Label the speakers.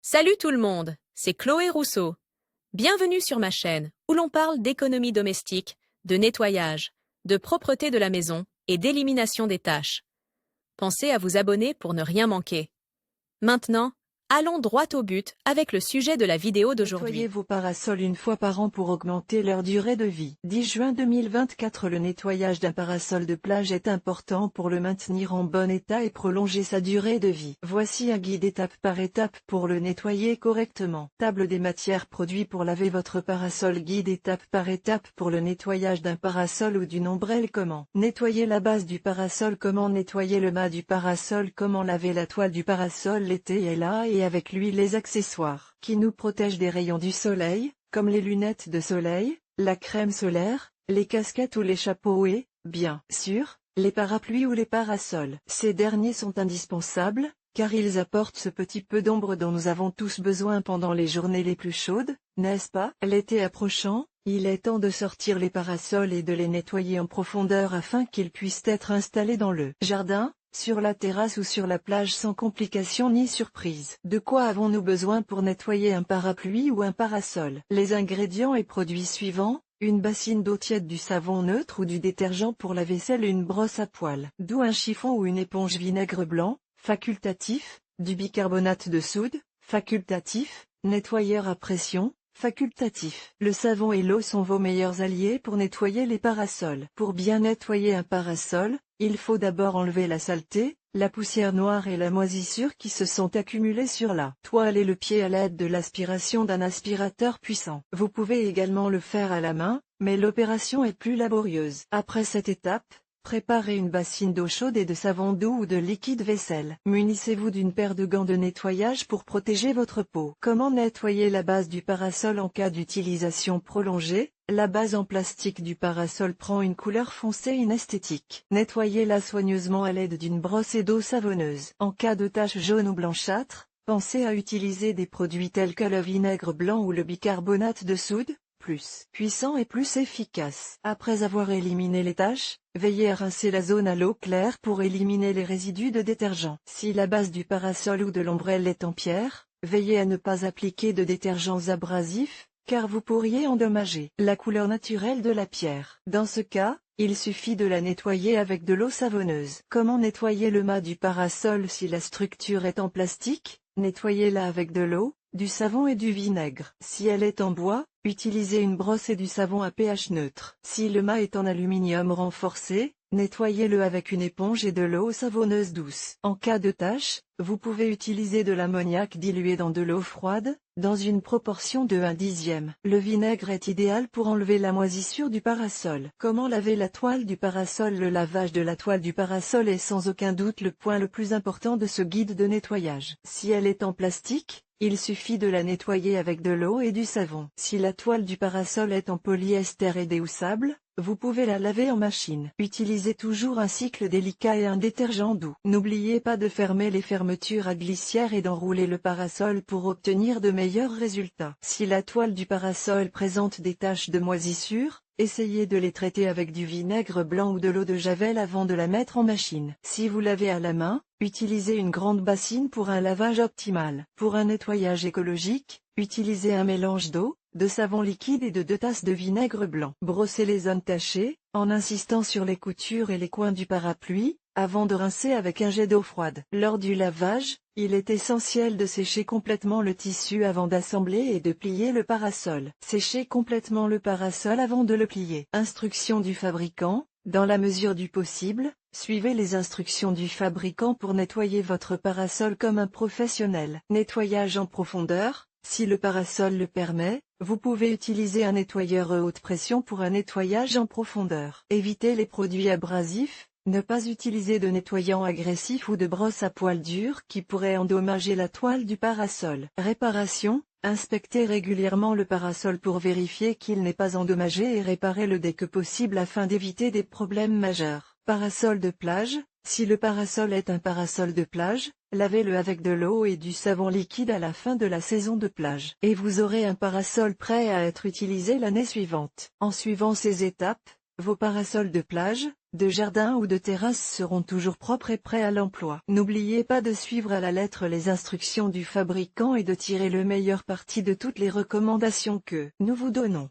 Speaker 1: Salut tout le monde, c'est Chloé Rousseau. Bienvenue sur ma chaîne où l'on parle d'économie domestique, de nettoyage, de propreté de la maison et d'élimination des tâches. Pensez à vous abonner pour ne rien manquer. Maintenant, allons droit au but avec le sujet de la vidéo d'aujourd'hui.
Speaker 2: Nettoyez vos parasols une fois par an pour augmenter leur durée de vie. 10 juin 2024. Le nettoyage d'un parasol de plage est important pour le maintenir en bon état et prolonger sa durée de vie. Voici un guide étape par étape pour le nettoyer correctement. Table des matières produits pour laver votre parasol. Guide étape par étape pour le nettoyage d'un parasol ou d'une ombrelle. Comment nettoyer la base du parasol. Comment nettoyer le mât du parasol. Comment laver la toile du parasol. L'été est là et avec lui les accessoires qui nous protègent des rayons du soleil, comme les lunettes de soleil, la crème solaire, les casquettes ou les chapeaux et, bien sûr, les parapluies ou les parasols. Ces derniers sont indispensables, car ils apportent ce petit peu d'ombre dont nous avons tous besoin pendant les journées les plus chaudes, n'est-ce pas? L'été approchant, il est temps de sortir les parasols et de les nettoyer en profondeur afin qu'ils puissent être installés dans le jardin, sur la terrasse ou sur la plage sans complications ni surprise. De quoi avons-nous besoin pour nettoyer un parapluie ou un parasol? Les ingrédients et produits suivants: une bassine d'eau tiède, du savon neutre ou du détergent pour la vaisselle, une brosse à poils, d'où un chiffon ou une éponge, vinaigre blanc, facultatif, du bicarbonate de soude, facultatif, nettoyeur à pression, facultatif. Le savon et l'eau sont vos meilleurs alliés pour nettoyer les parasols. Pour bien nettoyer un parasol, il faut d'abord enlever la saleté, la poussière noire et la moisissure qui se sont accumulées sur la toile et le pied à l'aide de l'aspiration d'un aspirateur puissant. Vous pouvez également le faire à la main, mais l'opération est plus laborieuse. Après cette étape, préparez une bassine d'eau chaude et de savon doux ou de liquide vaisselle. Munissez-vous d'une paire de gants de nettoyage pour protéger votre peau. Comment nettoyer la base du parasol en cas d'utilisation prolongée? La base en plastique du parasol prend une couleur foncée inesthétique. Nettoyez-la soigneusement à l'aide d'une brosse et d'eau savonneuse. En cas de taches jaunes ou blanchâtres, pensez à utiliser des produits tels que le vinaigre blanc ou le bicarbonate de soude, plus puissant et plus efficace. Après avoir éliminé les taches, veillez à rincer la zone à l'eau claire pour éliminer les résidus de détergent. Si la base du parasol ou de l'ombrelle est en pierre, veillez à ne pas appliquer de détergents abrasifs, car vous pourriez endommager la couleur naturelle de la pierre. Dans ce cas, il suffit de la nettoyer avec de l'eau savonneuse. Comment nettoyer le mât du parasol? Si la structure est en plastique, nettoyez-la avec de l'eau, du savon et du vinaigre. Si elle est en bois, utilisez une brosse et du savon à pH neutre. Si le mât est en aluminium renforcé, nettoyez-le avec une éponge et de l'eau savonneuse douce. En cas de tache, vous pouvez utiliser de l'ammoniac dilué dans de l'eau froide, dans une proportion de 1/10. Le vinaigre est idéal pour enlever la moisissure du parasol. Comment laver la toile du parasol? Le lavage de la toile du parasol est sans aucun doute le point le plus important de ce guide de nettoyage. Si elle est en plastique, il suffit de la nettoyer avec de l'eau et du savon. Si la toile du parasol est en polyester aidé ou sable, vous pouvez la laver en machine. Utilisez toujours un cycle délicat et un détergent doux. N'oubliez pas de fermer les fermetures à glissière et d'enrouler le parasol pour obtenir de meilleurs résultats. Si la toile du parasol présente des taches de moisissure, essayez de les traiter avec du vinaigre blanc ou de l'eau de javel avant de la mettre en machine. Si vous lavez à la main, utilisez une grande bassine pour un lavage optimal. Pour un nettoyage écologique, utilisez un mélange d'eau, de savon liquide et de 2 tasses de vinaigre blanc. Brossez les zones tachées, en insistant sur les coutures et les coins du parapluie, avant de rincer avec un jet d'eau froide. Lors du lavage, il est essentiel de sécher complètement le tissu avant d'assembler et de plier le parasol. Séchez complètement le parasol avant de le plier. Instructions du fabricant: dans la mesure du possible, suivez les instructions du fabricant pour nettoyer votre parasol comme un professionnel. Nettoyage en profondeur: si le parasol le permet, vous pouvez utiliser un nettoyeur à haute pression pour un nettoyage en profondeur. Évitez les produits abrasifs. Ne pas utiliser de nettoyant agressif ou de brosse à poils durs qui pourraient endommager la toile du parasol. Réparation: inspectez régulièrement le parasol pour vérifier qu'il n'est pas endommagé et réparez-le dès que possible afin d'éviter des problèmes majeurs. Parasol de plage: si le parasol est un parasol de plage, lavez-le avec de l'eau et du savon liquide à la fin de la saison de plage. Et vous aurez un parasol prêt à être utilisé l'année suivante. En suivant ces étapes, vos parasols de plage, de jardin ou de terrasse seront toujours propres et prêts à l'emploi. N'oubliez pas de suivre à la lettre les instructions du fabricant et de tirer le meilleur parti de toutes les recommandations que nous vous donnons.